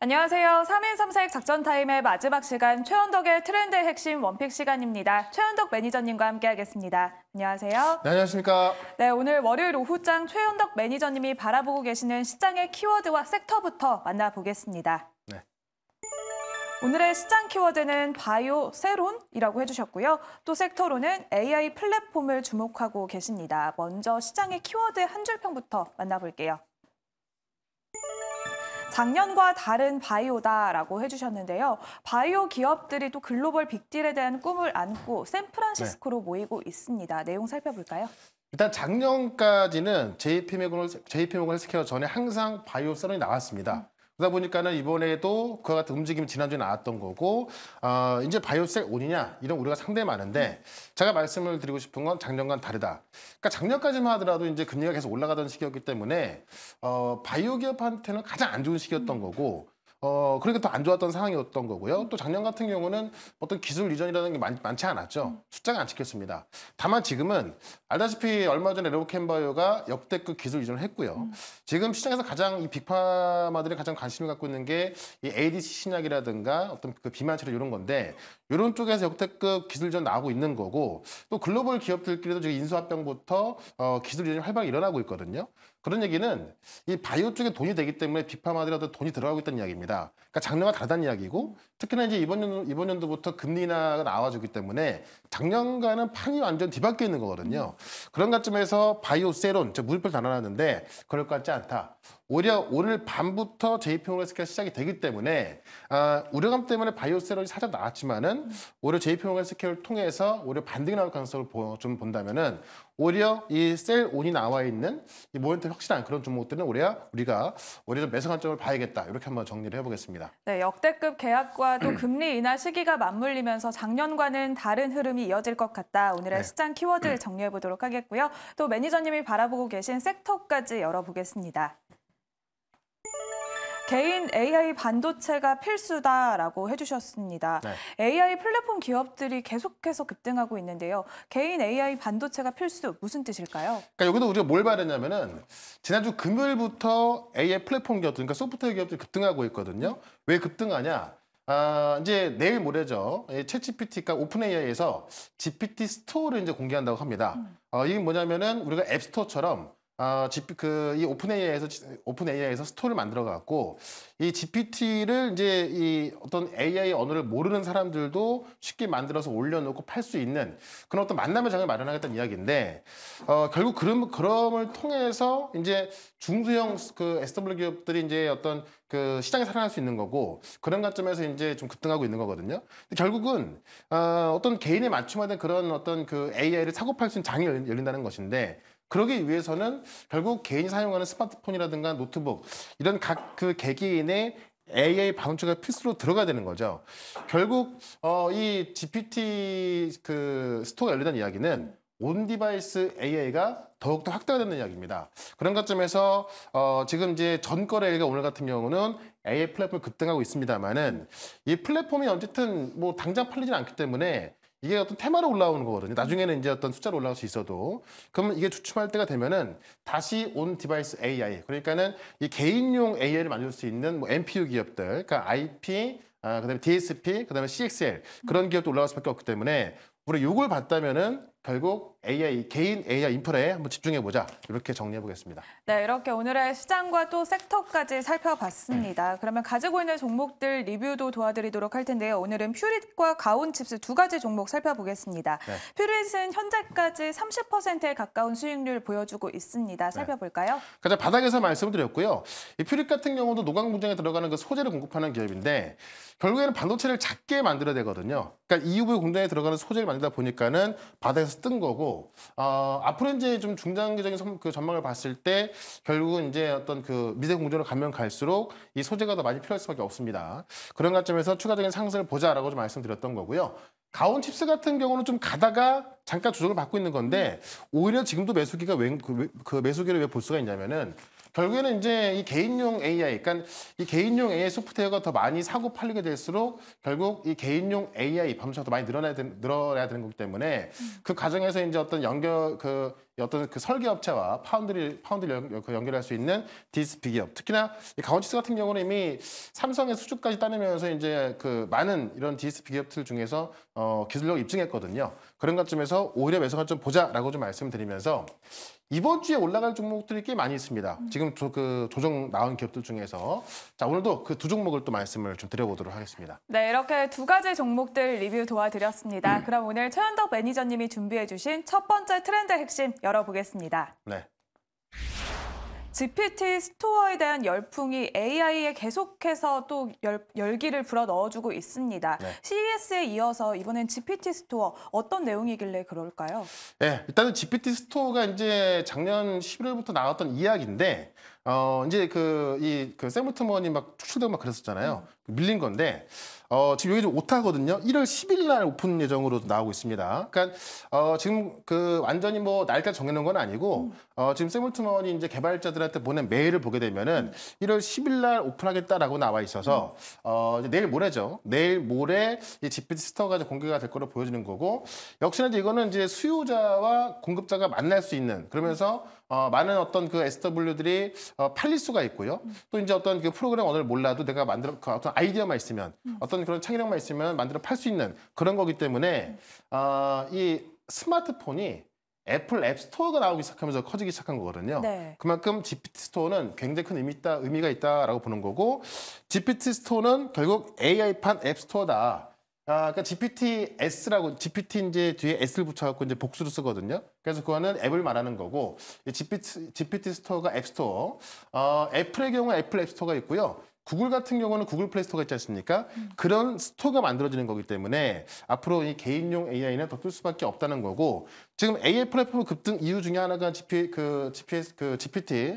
안녕하세요. 3인 3사익 작전 타임의 마지막 시간 최원덕의 트렌드의 핵심 원픽 시간입니다. 최원덕 매니저님과 함께하겠습니다. 안녕하세요. 네, 안녕하십니까. 네, 오늘 월요일 오후장 최원덕 매니저님이 바라보고 계시는 시장의 키워드와 섹터부터 만나보겠습니다. 네. 오늘의 시장 키워드는 바이오 세론이라고 해주셨고요. 또 섹터로는 AI 플랫폼을 주목하고 계십니다. 먼저 시장의 키워드 한 줄평부터 만나볼게요. 작년과 다른 바이오다라고 해주셨는데요. 바이오 기업들이 또 글로벌 빅딜에 대한 꿈을 안고 샌프란시스코로 모이고 있습니다. 내용 살펴볼까요? 일단 작년까지는 JP모건 헬스케어 전에 항상 바이오 세론이 나왔습니다. 그러다 보니까는 이번에도 그와 같은 움직임이 지난주에 나왔던 거고, 이제 바이오셀 온이냐 이런 우려가 상당히 많은데, 제가 말씀을 드리고 싶은 건 작년과는 다르다. 그러니까 작년까지만 하더라도 이제 금리가 계속 올라가던 시기였기 때문에 바이오 기업한테는 가장 안 좋은 시기였던 거고, 그러니까 더 안 좋았던 상황이었던 거고요. 또 작년 같은 경우는 어떤 기술 이전이라는 게 많지 않았죠. 숫자가 안 찍혔습니다. 다만 지금은 알다시피 얼마 전에 레오캠바이오가 역대급 기술 이전을 했고요. 지금 시장에서 가장 이 빅파마들이 가장 관심을 갖고 있는 게 이 ADC 신약이라든가 어떤 그 비만 치료 이런 건데, 이런 쪽에서 역대급 기술 이전 나오고 있는 거고, 또 글로벌 기업들끼리도 지금 인수합병부터 기술 이전이 활발히 일어나고 있거든요. 그런 얘기는 이 바이오 쪽에 돈이 되기 때문에 빅파마들한테 돈이 들어가고 있다는 이야기입니다. 그러니까 작년과 다르다는 이야기고, 특히나 이제 이번 연도부터 금리 인하가 나와주기 때문에 작년과는 판이 완전 뒤바뀌어 있는 거거든요. 그런 관점에서 바이오 세론, 물결 다 나눴는데 그럴 것 같지 않다. 오히려 오늘 밤부터 JP모건헬스케어 시작이 되기 때문에 우려감 때문에 바이오 세론이 살짝 나왔지만은 오히려 JP모건헬스케어를 통해서 오히려 반등이 나올 가능성을 좀 본다면은 오히려 이 셀온이 나와 있는 이 모멘텀이 확실한 그런 종목들은 우리가 좀 매수 관점을 봐야겠다. 이렇게 한번 정리를 해보겠습니다. 네, 역대급 계약과 또 금리 인하 시기가 맞물리면서 작년과는 다른 흐름이 이어질 것 같다. 오늘의 시장 키워드를 정리해 보도록 하겠고요. 또 매니저님이 바라보고 계신 섹터까지 열어보겠습니다. 개인 AI 반도체가 필수다라고 해주셨습니다. 네. AI 플랫폼 기업들이 계속해서 급등하고 있는데요. 개인 AI 반도체가 필수, 무슨 뜻일까요? 그러니까 여기도 우리가 뭘 봐야 되냐면은 지난주 금요일부터 AI 플랫폼 기업들, 그러니까 소프트웨어 기업들이 급등하고 있거든요. 왜 급등하냐? 이제 내일 모레죠. 챗GPT가 오픈 AI에서 GPT 스토어를 이제 공개한다고 합니다. 이게 뭐냐면은 우리가 앱스토어처럼 이 오픈 AI에서 스토어를 만들어 갖고 이 GPT를 이제 이 어떤 AI 언어를 모르는 사람들도 쉽게 만들어서 올려놓고 팔 수 있는 그런 어떤 만남의 장을 마련하겠다는 이야기인데, 결국 그럼을 통해서 이제 중소형 그 SW 기업들이 이제 어떤 그 시장에 살아날 수 있는 거고, 그런 관점에서 이제 좀 급등하고 있는 거거든요. 근데 결국은 어떤 개인에 맞춤화된 그런 어떤 그 AI를 사고 팔 수 있는 장이 열린다는 것인데, 그러기 위해서는 결국 개인이 사용하는 스마트폰이라든가 노트북 이런 각 그 개개인의 AI 반도체가 필수로 들어가야 되는 거죠. 결국 이 GPT 그 스토어가 열린다는 이야기는 온 디바이스 AI가 더욱더 확대가 되는 이야기입니다. 그런 관점에서 지금 이제 전 거래가 오늘 같은 경우는 AI 플랫폼이 급등하고 있습니다만은 이 플랫폼이 어쨌든 뭐 당장 팔리지는 않기 때문에 이게 어떤 테마로 올라오는 거거든요. 나중에는 이제 어떤 숫자로 올라올 수 있어도. 그러면 이게 주춤할 때가 되면은 다시 온 디바이스 AI, 그러니까는 이 개인용 AI를 만들 수 있는 뭐 NPU 기업들, 그러니까 IP, 그다음에 DSP, 그다음에 CXL 그런 기업도 올라갈 수밖에 없기 때문에 우리 요걸 봤다면은 결국 개인 AI 인프라에 한번 집중해보자. 이렇게 정리해보겠습니다. 네, 이렇게 오늘의 시장과 또 섹터까지 살펴봤습니다. 그러면 가지고 있는 종목들 리뷰도 도와드리도록 할 텐데요. 오늘은 퓨릿과 가온칩스 두 가지 종목 살펴보겠습니다. 네. 퓨릿은 현재까지 30%에 가까운 수익률 보여주고 있습니다. 살펴볼까요? 가장 바닥에서 말씀을 드렸고요. 이 퓨릿 같은 경우도 노광 공장에 들어가는 그 소재를 공급하는 기업인데, 결국에는 반도체를 작게 만들어야 되거든요. 그러니까 EUV 공장에 들어가는 소재를 만들다 보니까는 바닥에서 뜬 거고, 앞으로 이제 좀 중장기적인 그 전망을 봤을 때 결국은 이제 어떤 그 미세 공정으로 가면 갈수록 이 소재가 더 많이 필요할 수밖에 없습니다. 그런 관점에서 추가적인 상승을 보자라고 좀 말씀드렸던 거고요. 가온 칩스 같은 경우는 좀 가다가 잠깐 조정을 받고 있는 건데, 오히려 지금도 매수기가 그 매수기를 왜 볼 수가 있냐면은 결국에는 이제 이 개인용 AI, 그러니까 이 개인용 AI 소프트웨어가 더 많이 사고 팔리게 될수록 결국 이 개인용 AI 범위가 더 많이 늘어나야 되는 거기 때문에 그 과정에서 이제 어떤 어떤 그 설계업체와 파운드리 연결할 수 있는 DSP 기업, 특히나 이 가온치스 같은 경우는 이미 삼성의 수주까지 따내면서 이제 그 많은 이런 DSP 기업들 중에서 기술력을 입증했거든요. 그런 관점에서 오히려 매수가 좀 보자라고 좀 말씀드리면서 이번 주에 올라갈 종목들이 꽤 많이 있습니다. 지금 조정 나온 기업들 중에서 자 오늘도 그 두 종목을 또 말씀을 좀 드려보도록 하겠습니다. 네, 이렇게 두 가지 종목들 리뷰 도와드렸습니다. 그럼 오늘 최현덕 매니저님이 준비해주신 첫 번째 트렌드 핵심 열어보겠습니다. 네. GPT 스토어에 대한 열풍이 AI에 계속해서 또 열기를 불어 넣어주고 있습니다. 네. CES에 이어서 이번엔 GPT 스토어 어떤 내용이길래 그럴까요? 네, 일단은 GPT 스토어가 이제 작년 11월부터 나왔던 이야기인데 이제 그 샘 올트먼이 막 추출되고 막 그랬었잖아요. 밀린 건데 지금 여기 좀 오타거든요. 1월 10일 날 오픈 예정으로 나오고 있습니다. 그러니까 지금 그 완전히 뭐 날짜 정해놓은 건 아니고 지금 샘 올트먼이 이제 개발자들한테 보낸 메일을 보게 되면은 1월 10일 날 오픈하겠다라고 나와 있어서 이제 내일 모레죠. 내일 모레 이 GPT 스토어가 이제 공개가 될 거로 보여지는 거고 역시나 이제 이거는 이제 수요자와 공급자가 만날 수 있는 그러면서 많은 어떤 그 SW들이 팔릴 수가 있고요. 또 이제 어떤 그 프로그램 언어를 몰라도 내가 만들어 그 어떤 아이디어만 있으면 어떤 그런 창의력만 있으면 만들어 팔 수 있는 그런 거기 때문에 이 스마트폰이 애플 앱 스토어가 나오기 시작하면서 커지기 시작한 거거든요. 네. 그만큼 GPT 스토어는 굉장히 큰 의미가 있다라고 보는 거고 GPT 스토어는 결국 AI판 앱 스토어다. 그러니까 GPT-S라고 GPT 이제 뒤에 S를 붙여갖고 이제 복수로 쓰거든요. 그래서 그거는 앱을 말하는 거고 GPT 스토어가 앱 스토어. 애플의 경우는 애플 앱 스토어가 있고요. 구글 같은 경우는 구글 플레이 스토어가 있지 않습니까? 그런 스토어가 만들어지는 거기 때문에 앞으로 이 개인용 AI는 더 뜰 수밖에 없다는 거고 지금 AI 플랫폼 급등 이유 중에 하나가 GPT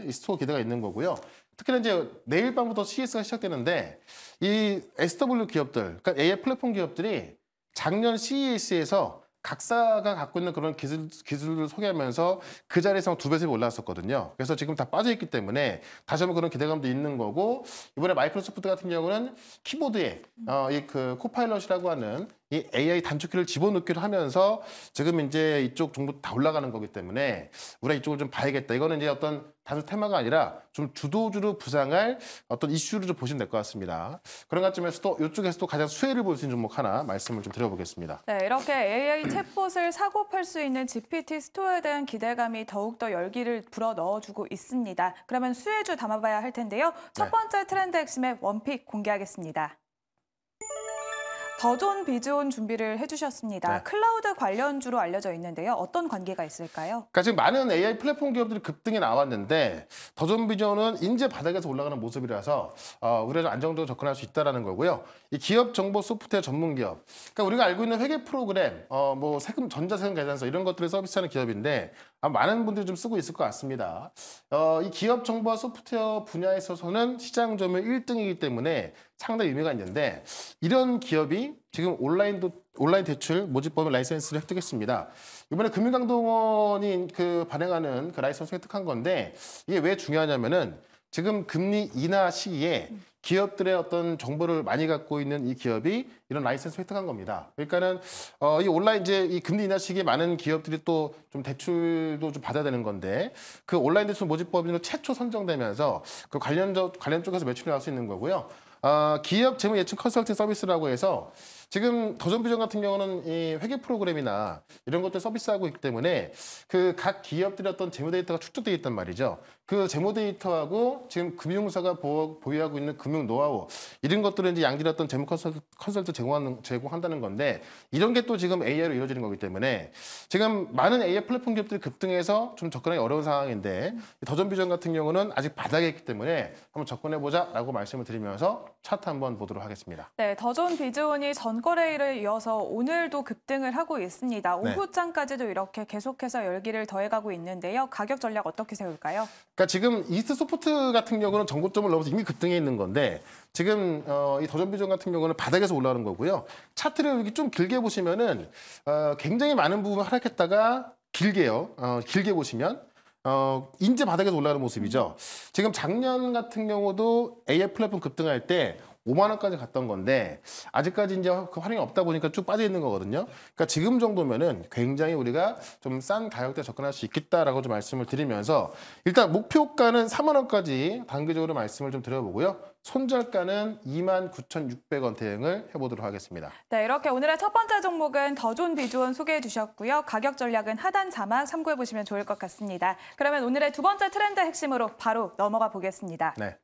이 스토어 기대가 있는 거고요. 특히나 이제 내일 밤부터 CES가 시작되는데 이 SW 기업들, 그러니까 AI 플랫폼 기업들이 작년 CES에서 각사가 갖고 있는 그런 기술을 소개하면서 그 자리에서 2배, 3배 올라왔었거든요. 그래서 지금 다 빠져있기 때문에 다시 한번 그런 기대감도 있는 거고 이번에 마이크로소프트 같은 경우는 키보드에 이 그 코파일럿이라고 하는 이 AI 단축키를 집어넣기를 하면서 지금 이제 이쪽 정보 다 올라가는 거기 때문에 우리가 이쪽을 좀 봐야겠다. 이거는 이제 어떤 단순 테마가 아니라 좀 주도주로 부상할 어떤 이슈를 좀 보시면 될 것 같습니다. 그런 관점에서 또 이쪽에서 또 가장 수혜를 볼 수 있는 종목 하나 말씀을 좀 드려보겠습니다. 네, 이렇게 AI 챗봇을 사고 팔 수 있는 GPT 스토어에 대한 기대감이 더욱더 열기를 불어 넣어주고 있습니다. 그러면 수혜주 담아봐야 할 텐데요. 첫 번째 트렌드 핵심의 원픽 공개하겠습니다. 더존 비즈온 준비를 해주셨습니다. 네. 클라우드 관련주로 알려져 있는데요. 어떤 관계가 있을까요? 그러니까 지금 많은 AI 플랫폼 기업들이 급등이 나왔는데 더존 비전은 인제 바닥에서 올라가는 모습이라서 우리가 좀 안정적으로 접근할 수 있다는 거고요. 이 기업 정보 소프트웨어 전문 기업. 그러니까 우리가 알고 있는 회계 프로그램, 뭐 세금 전자세금 계산서 이런 것들을 서비스하는 기업인데 많은 분들이 좀 쓰고 있을 것 같습니다. 이 기업 정보와 소프트웨어 분야에 있어서는 시장 점유율 1등이기 때문에 상당히 의미가 있는데 이런 기업이 지금 온라인 대출 모집법의 라이센스를 획득했습니다. 이번에 금융감독원이 발행하는 그 라이센스 획득한 건데 이게 왜 중요하냐면은 지금 금리 인하 시기에 기업들의 어떤 정보를 많이 갖고 있는 이 기업이 이런 라이센스 획득한 겁니다. 그러니까는 이 온라인 이제 이 금리 인하 시기에 많은 기업들이 또 좀 대출도 좀 받아야 되는 건데 그 온라인 대출 모집법인으로 최초 선정되면서 그 관련 쪽에서 매출이 나올 수 있는 거고요. 기업 재무 예측 컨설팅 서비스라고 해서 지금 더존 비전 같은 경우는 이 회계 프로그램이나 이런 것들 서비스하고 있기 때문에 그 각 기업들의 어떤 재무 데이터가 축적되어 있단 말이죠. 그 재무 데이터하고 지금 금융사가 보유하고 있는 금융 노하우 이런 것들은 이제 양질의 어떤 재무 컨설트 제공한다는 건데 이런 게 또 지금 AI로 이루어지는 거기 때문에 지금 많은 AI 플랫폼 기업들이 급등해서 좀 접근하기 어려운 상황인데 더존 비전 같은 경우는 아직 바닥에 있기 때문에 한번 접근해보자라고 말씀을 드리면서 차트 한번 보도록 하겠습니다. 네, 더존 비즈온이 전거래일을 이어서 오늘도 급등을 하고 있습니다. 오후장까지도 이렇게 계속해서 열기를 더해가고 있는데요. 가격 전략 어떻게 세울까요? 그러니까 지금 이스트 소프트 같은 경우는 정고점을 넘어서 이미 급등해 있는 건데 지금 이 더존 비전 같은 경우는 바닥에서 올라오는 거고요. 차트를 여기 좀 길게 보시면은 굉장히 많은 부분 하락했다가 길게 보시면 인제 바닥에서 올라가는 모습이죠. 지금 작년 같은 경우도 AI 플랫폼 급등할 때 5만 원까지 갔던 건데 아직까지 이제 그 활용이 없다 보니까 쭉 빠져 있는 거거든요. 그러니까 지금 정도면은 굉장히 우리가 좀 싼 가격대에 접근할 수 있겠다라고 좀 말씀을 드리면서 일단 목표가는 3만 원까지 단기적으로 말씀을 좀 드려보고요. 손절가는 29,600원 대응을 해보도록 하겠습니다. 네, 이렇게 오늘의 첫 번째 종목은 더존 비존 소개해 주셨고요. 가격 전략은 하단 자막 참고해 보시면 좋을 것 같습니다. 그러면 오늘의 두 번째 트렌드 핵심으로 바로 넘어가 보겠습니다. 네.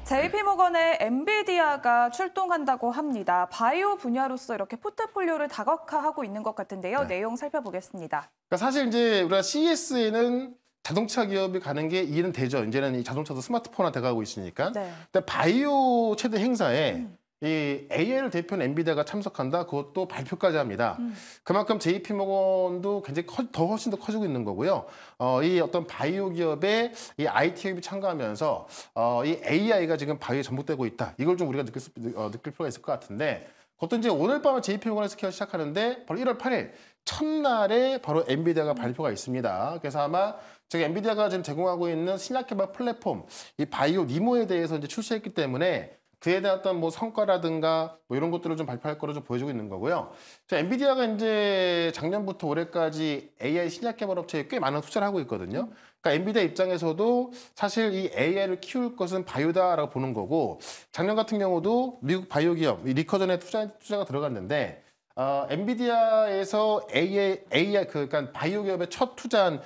JP모건의 엔비디아가 출동한다고 합니다. 바이오 분야로서 이렇게 포트폴리오를 다각화하고 있는 것 같은데요. 네. 내용 살펴보겠습니다. 그러니까 사실 이제 우리가 CES에는 자동차 기업이 가는 게 이해는 되죠. 이제는 이 자동차도 스마트폰화 돼가고 있으니까. 네. 근데 바이오 최대 행사에 이 AI를 대표하는 엔비디아가 참석한다. 그것도 발표까지 합니다. 그만큼 JP모건도 굉장히 훨씬 더 커지고 있는 거고요. 이 어떤 바이오 기업에 이 IT 기업이 참가하면서 이 AI가 지금 바이오에 접목되고 있다. 이걸 좀 우리가 느낄 필요가 있을 것 같은데 그것도 이제 오늘 밤에 JP모건에서 시작하는데 바로 1월 8일 첫날에 바로 엔비디아가 발표가 있습니다. 그래서 아마 제가 엔비디아가 지금 제공하고 있는 신약 개발 플랫폼 이 바이오 니모에 대해서 이제 출시했기 때문에 그에 대한 어떤 뭐 성과라든가 뭐 이런 것들을 좀 발표할 거로 좀 보여주고 있는 거고요. 엔비디아가 이제 작년부터 올해까지 AI 신약 개발 업체에 꽤 많은 투자를 하고 있거든요. 그러니까 엔비디아 입장에서도 사실 이 AI를 키울 것은 바이오다라고 보는 거고 작년 같은 경우도 미국 바이오 기업 리커전에 투자가 들어갔는데 엔비디아에서 AI 그러니까 바이오 기업의 첫 투자한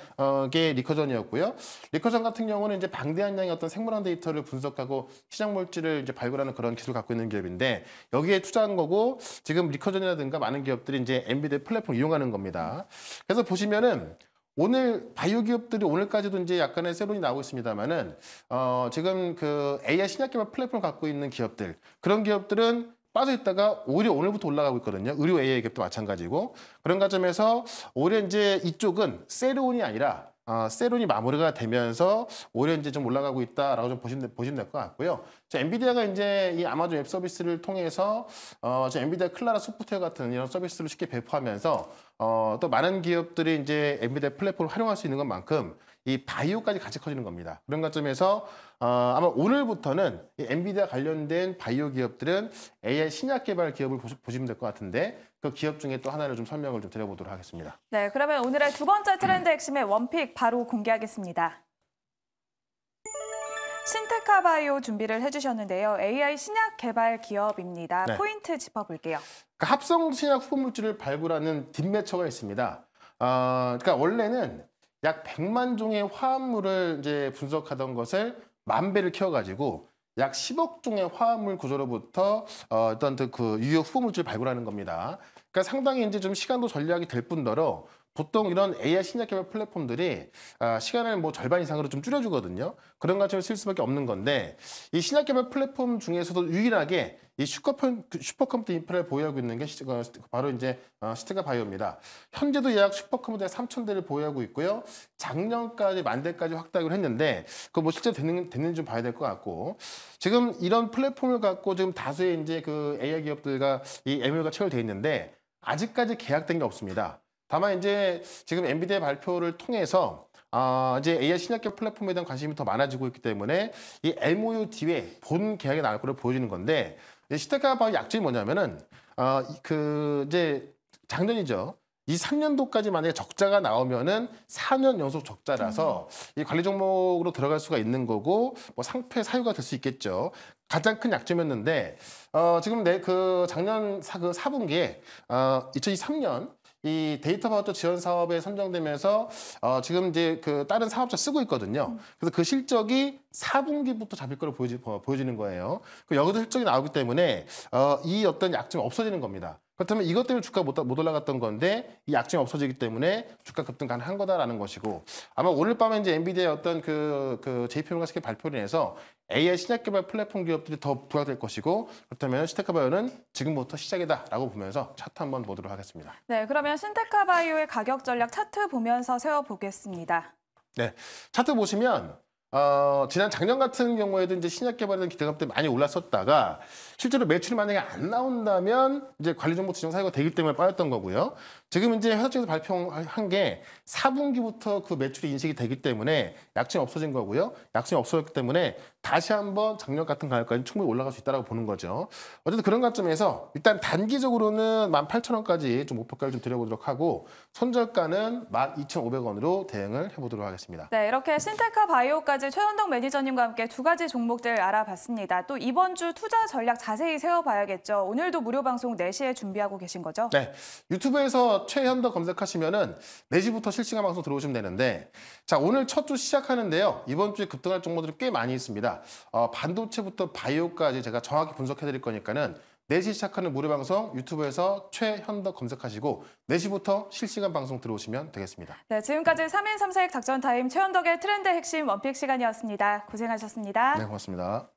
게 리커전이었고요. 리커전 같은 경우는 이제 방대한 양의 어떤 생물학 데이터를 분석하고 시장 물질을 이제 발굴하는 그런 기술을 갖고 있는 기업인데 여기에 투자한 거고 지금 리커전이라든가 많은 기업들이 이제 엔비디아 플랫폼을 이용하는 겁니다. 그래서 보시면은 오늘 바이오 기업들이 오늘까지도 이제 약간의 세론이 나오고 있습니다만은 지금 그 AI 신약 개발 플랫폼을 갖고 있는 기업들 그런 기업들은 빠져 있다가 오히려 오늘부터 올라가고 있거든요. 의료 AI 기업도 마찬가지고 그런 과정에서 오히려 이제 이쪽은 세론이 아니라 세론이 마무리가 되면서 오히려 이제 좀 올라가고 있다라고 좀 보시면 될 것 같고요. 엔비디아가 이제 이 아마존 웹 서비스를 통해서 엔비디아 클라라 소프트웨어 같은 이런 서비스를 쉽게 배포하면서 또 많은 기업들이 이제 엔비디아 플랫폼을 활용할 수 있는 것만큼 이 바이오까지 같이 커지는 겁니다. 그런 관점에서 아마 오늘부터는 이 엔비디아 관련된 바이오 기업들은 AI 신약 개발 기업을 보시면 될 것 같은데 그 기업 중에 또 하나를 좀 설명을 좀 드려보도록 하겠습니다. 네, 그러면 오늘의 두 번째 트렌드 핵심의 원픽 바로 공개하겠습니다. 신테카 바이오 준비를 해주셨는데요. AI 신약 개발 기업입니다. 네. 포인트 짚어볼게요. 그러니까 합성 신약 후보 물질을 발굴하는 딥매처가 있습니다. 그러니까 원래는 약 100만 종의 화합물을 이제 분석하던 것을 10,000배를 키워가지고 약 10억 종의 화합물 구조로부터 어떤 그 유효 후보 물질을 발굴하는 겁니다. 그러니까 상당히 이제 좀 시간도 전략이 될 뿐더러 보통 이런 AI 신약 개발 플랫폼들이 시간을 뭐 절반 이상으로 좀 줄여주거든요. 그런 관점을 쓸 수밖에 없는 건데 이 신약 개발 플랫폼 중에서도 유일하게 이 슈퍼컴퓨터 인프라를 보유하고 있는 게 바로 이제 시테카 바이오입니다. 현재도 약 슈퍼컴퓨터 3,000대를 보유하고 있고요. 작년까지 10,000대까지 확대를 했는데 그 뭐 실제 됐는지 좀 봐야 될 것 같고 지금 이런 플랫폼을 갖고 지금 다수의 이제 그 AI 기업들과 이 MOU가 체결돼 있는데 아직까지 계약된 게 없습니다. 다만 이제 지금 엔비디아 발표를 통해서 이제 AI 신약기업 플랫폼에 대한 관심이 더 많아지고 있기 때문에 이 MOU 뒤에 본 계약이 나올 거로 보여지는 건데 시테카 바이오 약점이 뭐냐면은 그 이제 작년이죠. 이 3년도까지 만약에 적자가 나오면은 4년 연속 적자라서 이 관리 종목으로 들어갈 수가 있는 거고 뭐 상패 사유가 될 수 있겠죠. 가장 큰 약점이었는데 지금 그 작년 그 4분기에 2023년 이 데이터 파워터 지원 사업에 선정되면서 지금 이제 그 다른 사업자 쓰고 있거든요. 그래서 그 실적이 4분기부터 잡힐 거로 보여지는 거예요. 여기도 실적이 나오기 때문에 이 어떤 약점이 없어지는 겁니다. 그렇다면 이것 때문에 주가가 못 올라갔던 건데 이 약점이 없어지기 때문에 주가 급등 가능한 거다라는 것이고 아마 오늘 밤에 이제 엔비디아의 어떤 그 JP모건 발표를 해서 AI 신약 개발 플랫폼 기업들이 더 부각될 것이고 그렇다면 시테카 바이오는 지금부터 시작이다라고 보면서 차트 한번 보도록 하겠습니다. 네, 그러면 신테카 바이오의 가격 전략 차트 보면서 세워보겠습니다. 네, 차트 보시면 지난 작년 같은 경우에도 이제 신약 개발에 대한 기대감 때문에 많이 올랐었다가 실제로 매출이 만약에 안 나온다면 이제 관리정보 지정 사유가 되기 때문에 빠졌던 거고요. 지금 이제 회사 측에서 발표한 게 4분기부터 그 매출이 인식이 되기 때문에 약점이 없어진 거고요. 약점이 없어졌기 때문에 다시 한번 작년 같은 가격까지 충분히 올라갈 수 있다고 보는 거죠. 어쨌든 그런 관점에서 일단 단기적으로는 18,000원까지 좀 목표가를 좀 드려보도록 하고 손절가는 12,500원으로 대응을 해보도록 하겠습니다. 네, 이렇게 신테카 바이오까지 최현덕 매니저님과 함께 두 가지 종목들 알아봤습니다. 또 이번 주 투자 전략 자세히 세워봐야겠죠. 오늘도 무료 방송 4시에 준비하고 계신 거죠? 네, 유튜브에서 최현덕 검색하시면은 4시부터 실시간 방송 들어오시면 되는데 자 오늘 첫 주 시작하는데요. 이번 주에 급등할 종목들이 꽤 많이 있습니다. 반도체부터 바이오까지 제가 정확히 분석해드릴 거니까는 4시 시작하는 무료 방송 유튜브에서 최현덕 검색하시고 4시부터 실시간 방송 들어오시면 되겠습니다. 네, 지금까지 3인 3사액 작전 타임 최현덕의 트렌드 핵심 원픽 시간이었습니다. 고생하셨습니다. 네, 고맙습니다.